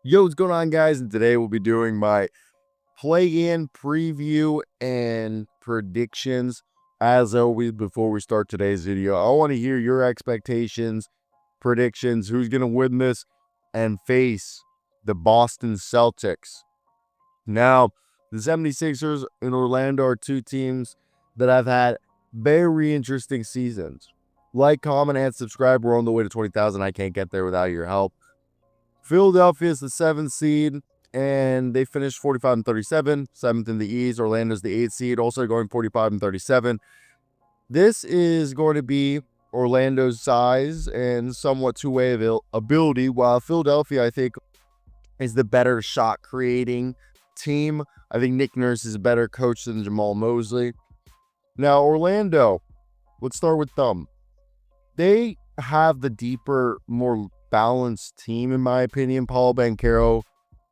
Yo, what's going on, guys? And today we'll be doing my play-in preview and predictions. As always, before we start today's video, I want to hear your expectations, predictions, who's going to win this and face the Boston Celtics. Now, the 76ers and Orlando are two teams that have had very interesting seasons. Like, comment, and subscribe. We're on the way to 20,000. I can't get there without your help. Philadelphia is the 7th seed, and they finished 45-37, 7th in the East. Orlando's the 8th seed, also going 45-37. This is going to be Orlando's size and somewhat two-way ability, while Philadelphia, I think, is the better shot-creating team. I think Nick Nurse is a better coach than Jamal Mosley. Now, Orlando, let's start with them. They have the deeper, more balanced team, in my opinion. Paolo Banchero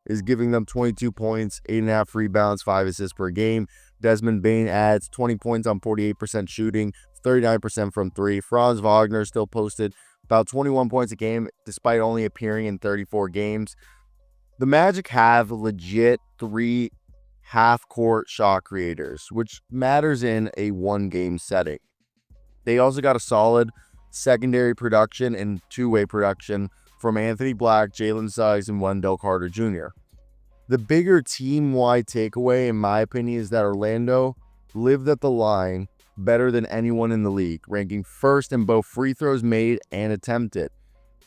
is giving them 22 points, 8.5 rebounds, 5 assists per game. Desmond Bane adds 20 points on 48% shooting, 39% from three. Franz Wagner still posted about 21 points a game, despite only appearing in 34 games. The Magic have legit 3 half-court shot creators, which matters in a one-game setting. They also got a solid secondary production and two-way production from Anthony Black, Jalen Suggs, and Wendell Carter Jr. The bigger team-wide takeaway, in my opinion, is that Orlando lived at the line better than anyone in the league, ranking first in both free throws made and attempted,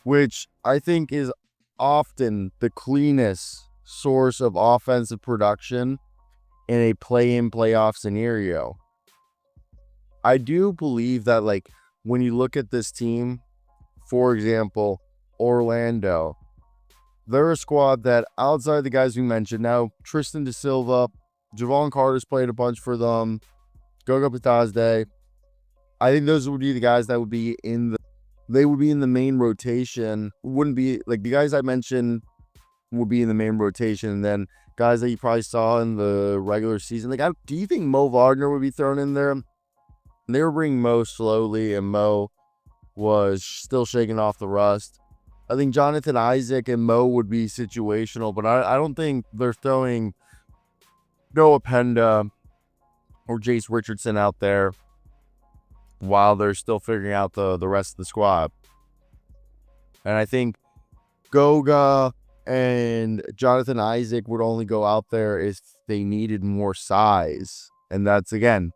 which I think is often the cleanest source of offensive production in a play-in playoff scenario. I do believe that, when you look at this team, for example, Orlando, they're a squad that, outside the guys we mentioned, now Tristan Da Silva, Javon Carter's played a bunch for them, Goga Patazde, I think those would be the guys that would be in the main rotation. Wouldn't be like the guys I mentioned would be in the main rotation, and then guys that you probably saw in the regular season. Do you think Mo Wagner would be thrown in there? They were bringing Mo slowly, and Mo was still shaking off the rust. I think Jonathan Isaac and Mo would be situational, but I don't think they're throwing Noah Penda or Jace Richardson out there while they're still figuring out the rest of the squad. And I think Goga and Jonathan Isaac would only go out there if they needed more size. And that's, again,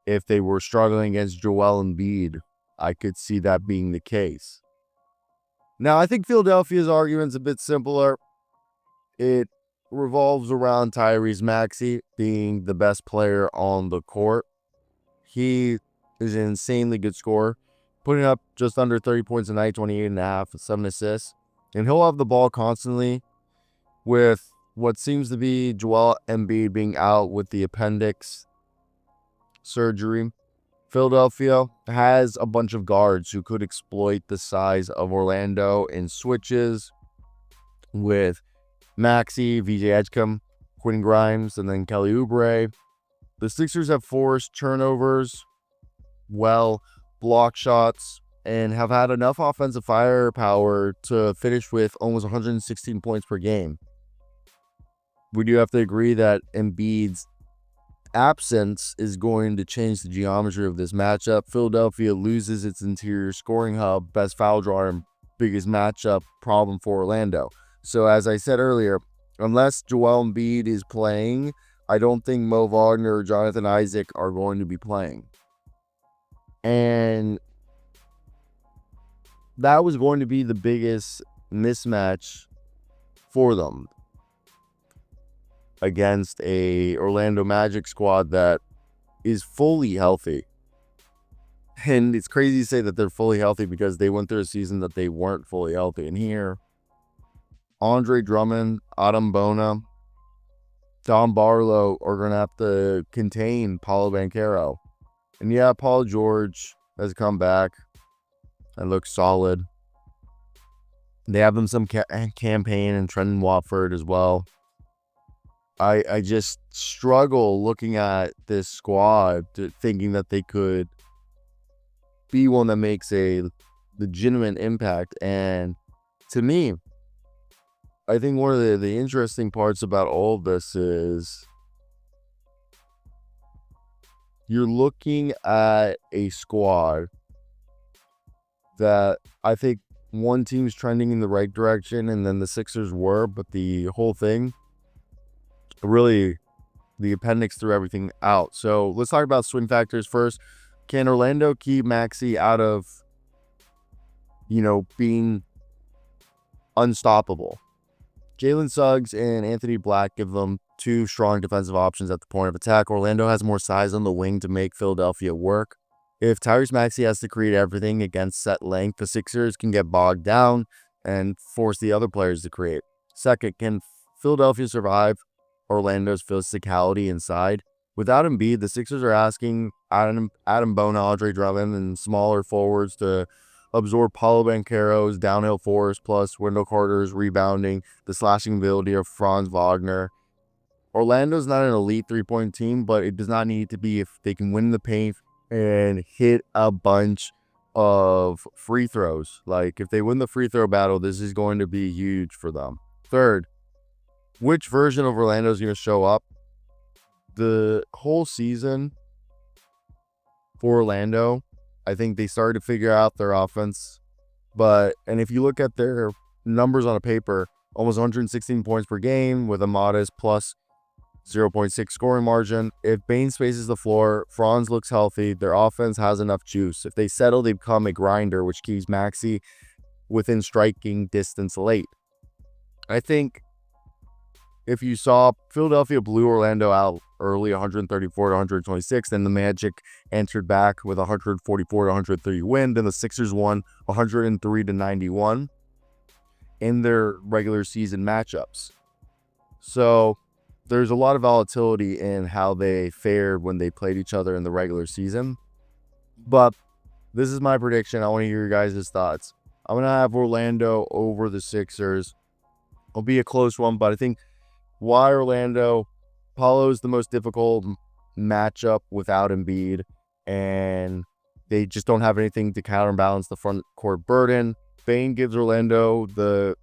if they were struggling against Joel Embiid, I could see that being the case. Now, I think Philadelphia's argument's a bit simpler. It revolves around Tyrese Maxey being the best player on the court. He is an insanely good scorer, putting up just under 30 points a night, 28.5, 7 assists. And he'll have the ball constantly, with what seems to be Joel Embiid being out with the appendix surgery. Philadelphia has a bunch of guards who could exploit the size of Orlando in switches, with Maxey, VJ Edgecombe, Quentin Grimes, and then Kelly Oubre. The Sixers have forced turnovers, block shots, and have had enough offensive firepower to finish with almost 116 points per game. We do have to agree that Embiid's absence is going to change the geometry of this matchup. Philadelphia loses its interior scoring hub, best foul drawer, and biggest matchup problem for Orlando. So, as I said earlier, unless Joel Embiid is playing, I don't think Mo Wagner or Jonathan Isaac are going to be playing. And that was going to be the biggest mismatch for them against a Orlando Magic squad that is fully healthy. And it's crazy to say that they're fully healthy because they went through a season that they weren't fully healthy. And here, Andre Drummond, Adam Bona, Don Barlow are going to have to contain Paolo Banchero. And yeah, Paul George has come back and looks solid. They have them some campaign and Trenton Watford as well. I just struggle looking at this squad thinking that they could be one that makes a legitimate impact. And to me, I think one of the interesting parts about all of this is you're looking at a squad that I think one team's trending in the right direction, and then the Sixers were, but the whole thing, really, the appendix threw everything out. So let's talk about swing factors first. Can Orlando keep Maxey out of, being unstoppable? Jalen Suggs and Anthony Black give them two strong defensive options at the point of attack. Orlando has more size on the wing to make Philadelphia work. If Tyrese Maxey has to create everything against set length, the Sixers can get bogged down and force the other players to create. Second, can Philadelphia survive Orlando's physicality inside? Without Embiid, the Sixers are asking Adam Bona, Andre Drummond, and smaller forwards to absorb Paolo Banchero's downhill force, plus Wendell Carter's rebounding, the slashing ability of Franz Wagner. Orlando's not an elite three-point team, but it does not need to be if they can win the paint and hit a bunch of free throws. Like, if they win the free throw battle, this is going to be huge for them. Third, which version of Orlando is going to show up? The whole season for Orlando, I think they started to figure out their offense. And if you look at their numbers on a paper, almost 116 points per game with a modest plus 0.6 scoring margin. If Bane spaces the floor, Franz looks healthy, their offense has enough juice. If they settle, they become a grinder, which keeps Maxey within striking distance late. I think if you saw Philadelphia blew Orlando out early 134 to 126, then the Magic entered back with 144 to 130 win, then the Sixers won 103 to 91 in their regular season matchups. So there's a lot of volatility in how they fared when they played each other in the regular season. But this is my prediction. I want to hear your guys' thoughts. I'm going to have Orlando over the Sixers. It'll be a close one, but I think why Orlando? Paolo's the most difficult matchup without Embiid, and they just don't have anything to counterbalance the front court burden. Bane gives Orlando the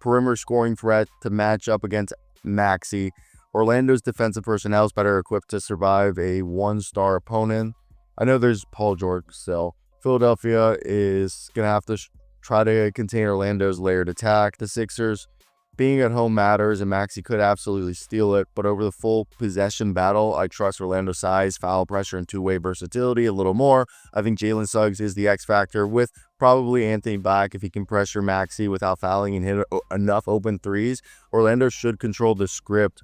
perimeter scoring threat to match up against Maxey. Orlando's defensive personnel is better equipped to survive a one-star opponent. I know there's Paul George still. Philadelphia is going to have to try to contain Orlando's layered attack. The Sixers, being at home matters, and Maxey could absolutely steal it. But over the full possession battle, I trust Orlando's size, foul pressure, and two-way versatility a little more. I think Jalen Suggs is the X factor with probably Anthony Black if he can pressure Maxey without fouling and hit enough open threes. Orlando should control the script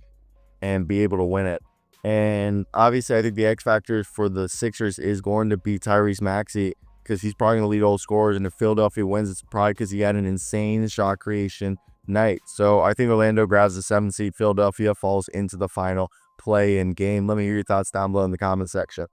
and be able to win it. And obviously, I think the X factor for the Sixers is going to be Tyrese Maxey, because he's probably going to lead all scorers. And if Philadelphia wins, it's probably because he had an insane shot creation night. So I think Orlando grabs the 7th seed. Philadelphia falls into the final play-in game. Let me hear your thoughts down below in the comment section.